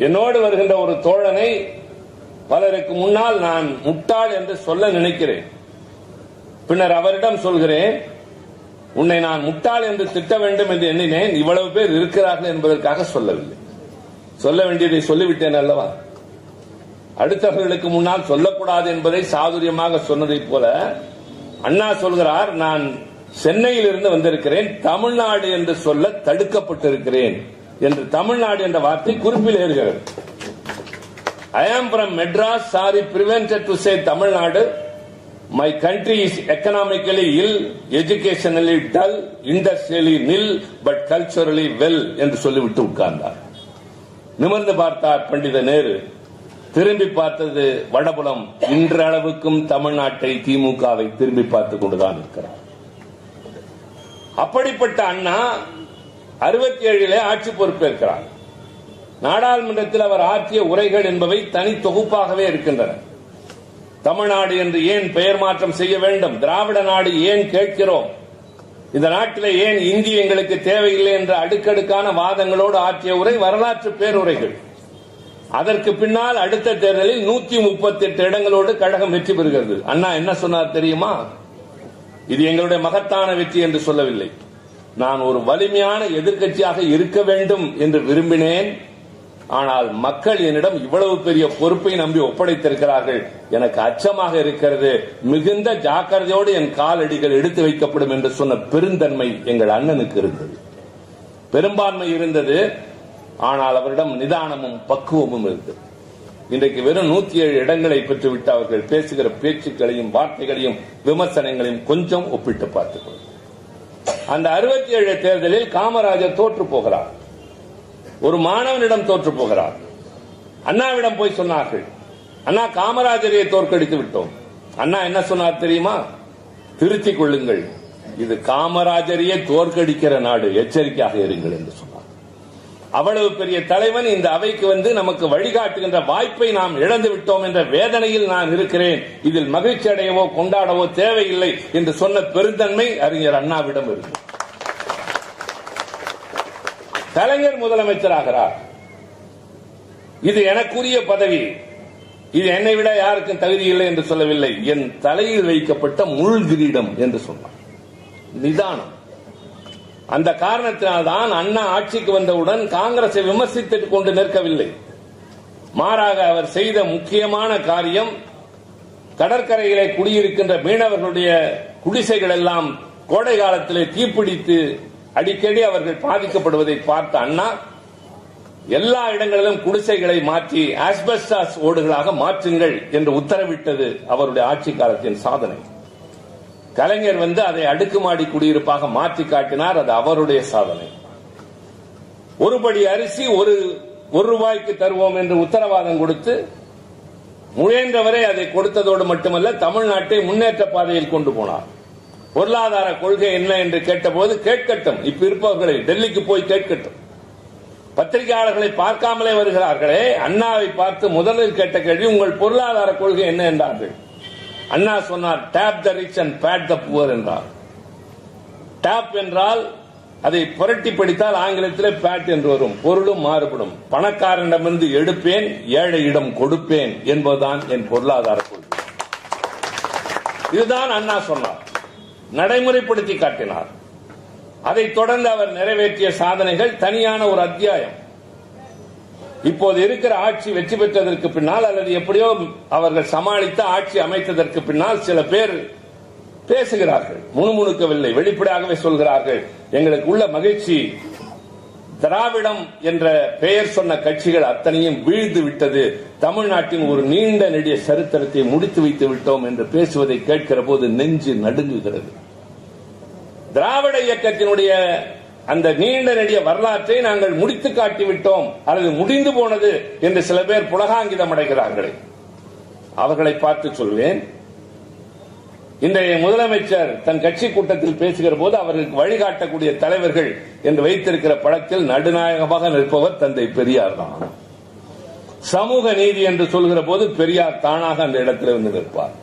என்னோடு வருகின்ற ஒரு தோழனை பலருக்கு முன்னால் நான் முட்டாள் என்று சொல்ல நினைக்கிறேன். பின்னர் அவரிடம் சொல்கிறேன், உன்னை நான் முட்டாள் என்று திட்ட வேண்டும் என்று எண்ணினேன். இவ்வளவு பேர் இருக்கிறார்கள் என்பதற்காக சொல்லவில்லை. சொல்ல வேண்டியதை சொல்லிவிட்டேன் அல்லவா? அடுத்தவர்களுக்கு முன்னால் சொல்லக்கூடாது என்பதை சாதுரியமாக சொன்னதைப் போல அண்ணா சொல்கிறார், நான் சென்னையில் இருந்து வந்திருக்கிறேன், தமிழ்நாடு என்று சொல்ல தடுக்கப்பட்டிருக்கிறேன் என்று தமிழ்நாடு என்ற வார்த்தை குறிப்பில் ஏறுகிறது. I am from Madras, sorry, prevented to say Tamil Nadu. My country is economically ill, educationally dull, industrially nil, but culturally well என்று சொல்லிவிட்டு உட்கார்ந்தார். நிமிர்ந்து பார்த்தார் பண்டித நேரு, திரும்பி பார்த்தது வடபுலம். இன்றளவுக்கும் தமிழ்நாட்டை, திமுகவை திரும்பி பார்த்துக் கொண்டுதான் இருக்கிறார். அப்படிப்பட்ட அண்ணா 67 ஆட்சி பொறுப்பேற்கிறார். நாடாளுமன்றத்தில் அவர் ஆற்றிய உரைகள் என்பவை தனி தொகுப்பாகவே இருக்கின்றன. தமிழ்நாடு என்று ஏன் பெயர் மாற்றம் செய்ய வேண்டும், திராவிட நாடு ஏன் கேட்கிறோம், இந்த நாட்டில் ஏன் இந்தி எங்களுக்கு தேவையில்லை என்ற அடுக்கடுக்கான வாதங்களோடு ஆற்றிய உரை வரலாற்று பேருரைகள். அதற்கு பின்னால் அடுத்த தேர்தலில் 138 இடங்களோடு கழகம் வெற்றி பெறுகிறது. அண்ணா என்ன சொன்னார் தெரியுமா? இது எங்களுடைய மகத்தான வெற்றி என்று சொல்லவில்லை. நான் ஒரு வலிமையான எதிர்க்கட்சியாக இருக்க வேண்டும் என்று விரும்பினேன். ஆனால் மக்கள் என்னிடம் இவ்வளவு பெரிய பொறுப்பை நம்பி ஒப்படைத்திருக்கிறார்கள், எனக்கு அச்சமாக இருக்கிறது, மிகுந்த ஜாக்கிரதையோடு என் காலடிகள் எடுத்து வைக்கப்படும் என்று சொன்ன பெருந்தன்மை எங்கள் அண்ணனுக்கு இருந்தது. பெரும்பான்மை இருந்தது, ஆனால் அவரிடம் நிதானமும் பக்குவமும் இருந்தது. இன்றைக்கு வெறும் 107 இடங்களை பெற்றுவிட்டு அவர்கள் பேசுகிற பேச்சுக்களையும் வார்த்தைகளையும் விமர்சனங்களையும் கொஞ்சம் ஒப்பிட்டு பார்த்துக் கொள்ளுங்கள். அந்த 67 தேர்தலில் காமராஜர் தோற்று போகிறார். ஒரு மாணவனிடம் தோற்று போகிறார். அண்ணாவிடம் போய் சொன்னார்கள், அண்ணா காமராஜரை தோற்கடித்து விட்டோம். அண்ணா என்ன சொன்னார் தெரியுமா? திருத்திக் கொள்ளுங்கள், இது காமராஜரையே தோற்கடிக்கிற நாடு, எச்சரிக்கையாக இருங்கள் என்று சொன்னார். அவ்வளவு பெரிய தலைவன் இந்த அவைக்கு வந்து நமக்கு வழிகாட்டுகின்ற வாய்ப்பை நாம் இழந்து விட்டோம் என்ற வேதனையில் நான் இருக்கிறேன். இதில் மகிழ்ச்சி அடையவோ கொண்டாடவோ தேவையில்லை என்று சொன்ன பெருந்தன்மை அறிஞர் அண்ணாவிடம் இருக்கு. கலைஞர் முதலமைச்சராகிறார். இது எனக்குரிய பதவி, இது என்னை விட யாருக்கும் தகுதி இல்லை என்று சொல்லவில்லை, என் தலையில் வைக்கப்பட்ட முள் கிரீடம் என்று சொன்னார். நிதானம். அந்த காரணத்தினால்தான் அண்ணா ஆட்சிக்கு வந்தவுடன் காங்கிரஸை விமர்சித்துக் கொண்டு நிற்கவில்லை. மாறாக அவர் செய்த முக்கியமான காரியம், கடற்கரையிலே குடியிருக்கின்ற மீனவர்களுடைய குடிசைகள் எல்லாம் கோடை காலத்திலே தீப்பிடித்து அடிக்கடி அவர்கள் பாதிக்கப்படுவதை பார்த்த அண்ணா எல்லா இடங்களிலும் குடிசைகளை மாற்றி ஆஸ்பெஸ்டாஸ் ஓடுகளாக மாற்றுங்கள் என்று உத்தரவிட்டது அவருடைய ஆட்சி காலத்தின் சாதனை. கலைஞர் வந்து அதை அடுக்குமாடி குடியிருப்பாக மாற்றி காட்டினார், அது அவருடைய சாதனை. ஒருபடி அரிசி ஒரு ரூபாய்க்கு தருவோம் என்று உத்தரவாதம் கொடுத்து முயன்றவரை அதை கொடுத்ததோடு மட்டுமல்ல, தமிழ்நாட்டை முன்னேற்ற பாதையில் கொண்டு போனார். பொருளாதார கொள்கை என்ன என்று கேட்டபோது, கேட்கட்டும், இப்ப இருப்பவர்களை டெல்லிக்கு போய் கேட்கட்டும், பத்திரிகையாளர்களை பார்க்காமலே வருகிறார்களே, அண்ணாவை பார்த்து முதலில் கேட்ட கேள்வி, உங்கள் பொருளாதார கொள்கை என்ன என்றார்கள். அண்ணா சொன்னார், tap the rich and pat the poor என்றார். டேப் என்றால் அதை புரட்டி படித்தால் ஆங்கிலத்தில் பேட் என்று வரும், பொருளும் மாறுபடும். பணக்காரனிடமிருந்து எடுப்பேன், ஏழையிடம் கொடுப்பேன் என்பதுதான் என் பொருளாதார கொள்கை. இதுதான் அண்ணா சொன்னார், நடைமுறைப்படுத்தி காட்டினார். அதைத் தொடர்ந்து அவர் நிறைவேற்றிய சாதனைகள் தனியான ஒரு அத்தியாயம். இப்போது இருக்கிற ஆட்சி வெற்றி பெற்றதற்கு பின்னால் அல்லது எப்படியோ அவர்கள் சமாளித்து ஆட்சி அமைத்ததற்கு பின்னால் சில பேர் பேசுகிறார்கள், முணுமுணுக்கவில்லை, வெளிப்படையாகவே சொல்கிறார்கள், எங்களுக்கு உள்ள மகிழ்ச்சி திராவிடம் என்ற பெயர் சொன்ன கட்சிகள் அத்தனையும் வீழ்ந்து விட்டது, தமிழ்நாட்டின் ஒரு நீண்ட நெடிய சரித்திரத்தை முடித்து வைத்து விட்டோம் என்று பேசுவதை கேட்கிற போது நெஞ்சு நடுங்குகிறது. திராவிட இயக்கத்தினுடைய அந்த நீண்ட நெடிய வரலாற்றை நாங்கள் முடித்து காட்டிவிட்டோம் அல்லது முடிந்து போனது என்று சில பேர் புலகாங்கிதம் அடைகிறார்கள். அவர்களை பார்த்து சொல்வேன், இன்றைய முதலமைச்சர் தன் கட்சி கூட்டத்தில் பேசுகிற போது அவர்களுக்கு வழிகாட்டக்கூடிய தலைவர்கள் என்று வைத்திருக்கிற படத்தில் நடுநாயகமாக நிற்பவர் தந்தை பெரியார் தான். சமூக நீதி என்று சொல்கிற போது பெரியார் தானாக அந்த இடத்தில் வந்து நிற்பார்.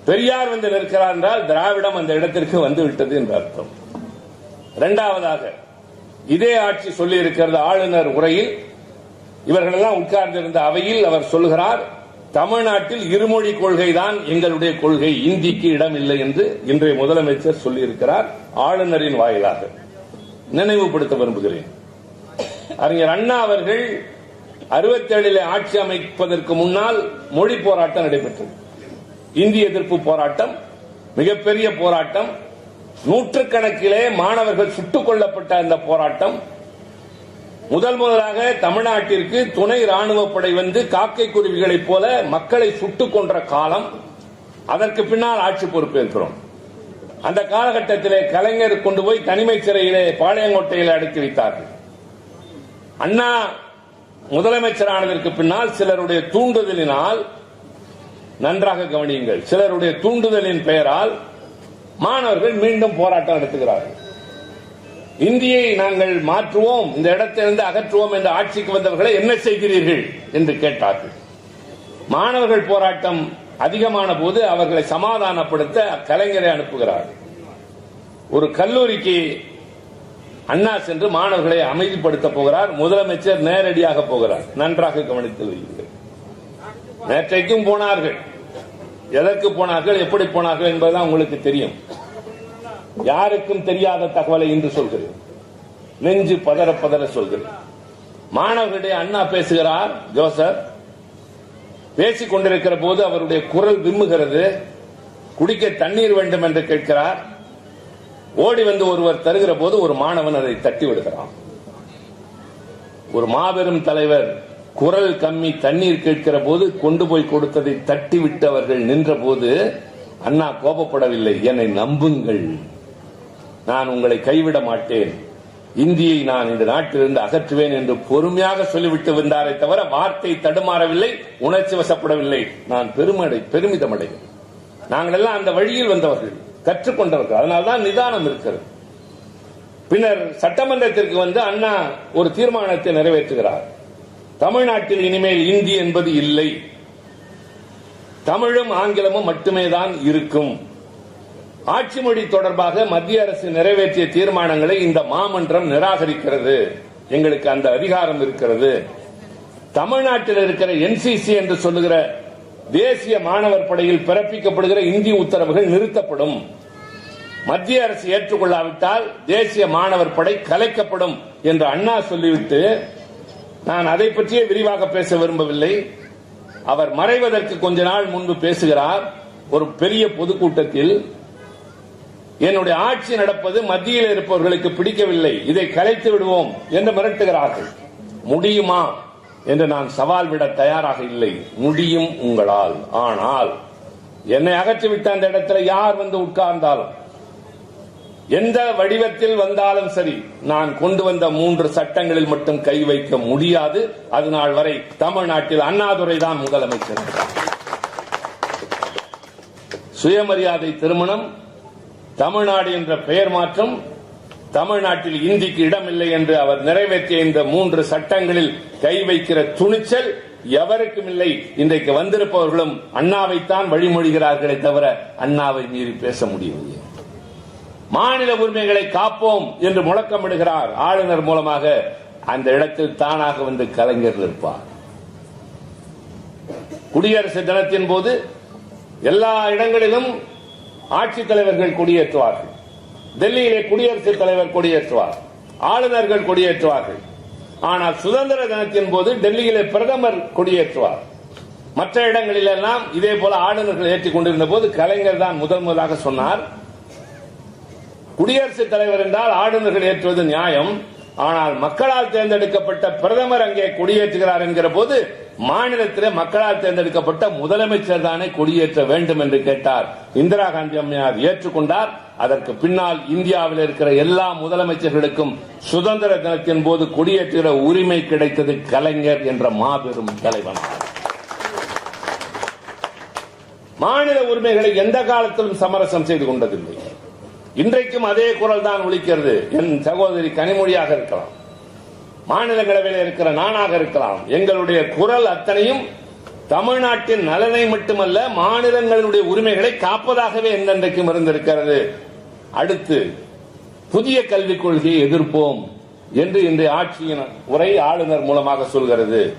பெரியார் வந்து நிற்கிறார் என்றால் திராவிடம் அந்த இடத்திற்கு வந்துவிட்டது என்று அர்த்தம். இரண்டாவதாக, இதே ஆட்சி சொல்லி இருக்கிறது ஆளுநர் உரையில், இவர்களெல்லாம் உட்கார்ந்திருந்த அவையில் அவர் சொல்கிறார், தமிழ்நாட்டில் இருமொழி கொள்கைதான் எங்களுடைய கொள்கை, இந்திக்கு இடம் இல்லை என்று இன்றைய முதலமைச்சர் சொல்லியிருக்கிறார். ஆளுநரின் வாயிலாக நினைவுபடுத்த விரும்புகிறேன். அறிஞர் அண்ணா அவர்கள் 67 ஆட்சி அமைப்பதற்கு முன்னால் மொழி போராட்டம் நடைபெற்றது. இந்தி எதிர்ப்பு போராட்டம் மிகப்பெரிய போராட்டம். நூற்றுக்கணக்கிலே மாணவர்கள் சுட்டுக் கொல்லப்பட்ட அந்த போராட்டம் முதலாக தமிழ்நாட்டிற்கு துணை ராணுவ படை வந்து காக்கை குருவிகளைப் போல மக்களை சுட்டுக் கொன்ற காலம். அதற்கு பின்னால் ஆட்சி பொறுப்பேற்கிறோம். அந்த காலகட்டத்திலே கலைஞர் கொண்டு போய் தனிமை சிறையிலே பாளையங்கோட்டையில் அடைத்து வைத்தார்கள். அண்ணா முதலமைச்சரானதற்கு பின்னால் சிலருடைய தூண்டுதலினால், நன்றாக கவனியுங்கள், சிலருடைய தூண்டுதலின் பெயரால் மாணவர்கள் மீண்டும் போராட்டம் நடத்துகிறார்கள். இந்தியை நாங்கள் மாற்றுவோம், இந்த இடத்திலிருந்து அகற்றுவோம் என்ற ஆட்சிக்கு வந்தவர்களை என்ன செய்கிறீர்கள் என்று கேட்டார்கள். மாணவர்கள் போராட்டம் அதிகமான போது அவர்களை சமாதானப்படுத்த கலைஞரை அனுப்புகிறார். ஒரு கல்லூரிக்கு அண்ணா சென்று மாணவர்களை அமைதிப்படுத்த போகிறார். முதலமைச்சர் நேரடியாக போகிறார். நன்றாக கவனித்து வருகிறீர்கள். நேற்றைக்கும் போனார்கள். எதற்கு போனார்கள், எப்படி போனார்கள் என்பதுதான் உங்களுக்கு தெரியும். யாருக்கும் தெரியாத தகவலை இன்று சொல்கிறேன். நெஞ்சு பதற பதற சொல்கிறேன். மாணவர்களிடையே அண்ணா பேசுகிறார். ஜோசப் பேசிக் கொண்டிருக்கிற போது அவருடைய குரல் விம்முகிறது. குடிக்க தண்ணீர் வேண்டும் என்று கேட்கிறார். ஓடி வந்து ஒருவர் தருகிற போது ஒரு மாணவன் அதை தட்டி விடுகிறான். ஒரு மாபெரும் தலைவர் குரல் கம்மி தண்ணீர் கேட்கிற போது கொண்டு போய் கொடுத்ததை தட்டி விட்டு அவர்கள் நின்ற போது அண்ணா கோபப்படவில்லை. என்னை நம்புங்கள், நான் உங்களை கைவிட மாட்டேன், இந்தியை நான் இந்த நாட்டிலிருந்து அகற்றுவேன் என்று பொறுமையாக சொல்லிவிட்டு வந்தாரே தவிர வார்த்தை தடுமாறவில்லை, உணர்ச்சி வசப்படவில்லை. நான் பெருமிதம் அடைகிறேன். நாங்கள் எல்லாம் அந்த வழியில் வந்தவர்கள், கற்றுக்கொண்டவர்கள். அதனால்தான் நிதானம் இருக்கிறது. பின்னர் சட்டமன்றத்திற்கு வந்து அண்ணா ஒரு தீர்மானத்தை நிறைவேற்றுகிறார். தமிழ்நாட்டில் இனிமேல் இந்தி என்பது இல்லை, தமிழும் ஆங்கிலமும் மட்டுமே தான் இருக்கும். ஆட்சி மொழி தொடர்பாக மத்திய அரசு நிறைவேற்றிய தீர்மானங்களை இந்த மாமன்றம் நிராகரிக்கிறது. எங்களுக்கு அந்த அதிகாரம் இருக்கிறது. தமிழ்நாட்டில் இருக்கிற NCC என்று சொல்லுகிற தேசிய மாணவர் படையில் பிறப்பிக்கப்படுகிற இந்தி உத்தரவுகள் நிறுத்தப்படும். மத்திய அரசு ஏற்றுக்கொள்ளாவிட்டால் தேசிய மாணவர் படை கலைக்கப்படும் என்று அண்ணா சொல்லிவிட்டு, நான் அதை பற்றியே விரிவாக பேச விரும்பவில்லை. அவர் மறைவதற்கு கொஞ்ச நாள் முன்பு பேசுகிறார். ஒரு பெரிய பொதுக்கூட்டத்தில், என்னுடைய ஆட்சி நடப்பது மத்தியில் இருப்பவர்களுக்கு பிடிக்கவில்லை, இதை கலைத்து விடுவோம் என்று மிரட்டுகிறார்கள். முடியுமா என்று நான் சவால் விட தயாராக இல்லை. முடியும் உங்களால். ஆனால் என்னை அகற்றிவிட்ட அந்த இடத்துல யார் வந்து உட்கார்ந்தாலும், எந்த வடிவத்தில் வந்தாலும் சரி, நான் கொண்டு வந்த 3 சட்டங்களில் மட்டும் கை வைக்க முடியாது. அதுநாள் வரை தமிழ்நாட்டில் அண்ணாதுரை தான் முதலமைச்சர். சுயமரியாதை திருமணம், தமிழ்நாடு என்ற பெயர் மாற்றம், தமிழ்நாட்டில் இந்திக்கு இடமில்லை என்று அவர் நிறைவேற்றிய இந்த 3 சட்டங்களில் கை வைக்கிற துணிச்சல் எவருக்கும் இல்லை. இன்றைக்கு வந்திருப்பவர்களும் அண்ணாவைத்தான் வழிமொழிகிறார்களே தவிர அண்ணாவை மீறி பேச முடியவில்லை. மாநில உரிமைகளை காப்போம் என்று முழக்கமிடுகிறார். ஆளுநர் மூலமாக அந்த இடத்தில் தானாக வந்து கலைஞர் நிற்பார். குடியரசு தினத்தின் போது எல்லா இடங்களிலும் ஆட்சித் தலைவர்கள் கொடியேற்றுவார்கள். டெல்லியிலே குடியரசுத் தலைவர் கொடியேற்றுவார், ஆளுநர்கள் கொடியேற்றுவார்கள். ஆனால் சுதந்திர தினத்தின் போது டெல்லியிலே பிரதமர் கொடியேற்றுவார். மற்ற இடங்களிலெல்லாம் இதே போல ஆளுநர்கள் ஏற்றிக் கொண்டிருந்த போது கலைஞர் தான் முதலாக சொன்னார், குடியரசுத் தலைவர் என்றால் ஆளுநர்கள் ஏற்றுவது நியாயம், ஆனால் மக்களால் தேர்ந்தெடுக்கப்பட்ட பிரதமர் அங்கே கொடியேற்றுகிறார் என்கிற போது மாநிலத்திலே மக்களால் தேர்ந்தெடுக்கப்பட்ட முதலமைச்சர் தானே கொடியேற்ற வேண்டும் என்று கேட்டார். இந்திரா காந்தி அம்மையார் ஏற்றுக்கொண்டார். அதற்கு பின்னால் இந்தியாவில் இருக்கிற எல்லா முதலமைச்சர்களுக்கும் சுதந்திர தினத்தின் போது கொடியேற்றுகிற உரிமை கிடைத்தது கலைஞர் என்ற மாபெரும் தலைவன். மாநில உரிமைகளை எந்த காலத்திலும் சமரசம் செய்து கொண்டதில்லை. இன்றைக்கும் அதே குரல் தான் ஒலிக்கிறது. என் சகோதரி கனிமொழியாக இருக்கலாம், மாநிலங்களவையில் இருக்கிற நானாக இருக்கலாம், எங்களுடைய குரல் அத்தனையும் தமிழ்நாட்டின் நலனை மட்டுமல்ல மாநிலங்களுடைய உரிமைகளை காப்பதாகவே என்றென்றைக்கும் இருந்திருக்கிறது. அடுத்து புதிய கல்விக் கொள்கையை எதிர்ப்போம் என்று இன்றைய ஆட்சியின் உரை ஆளுநர் மூலமாக சொல்கிறது.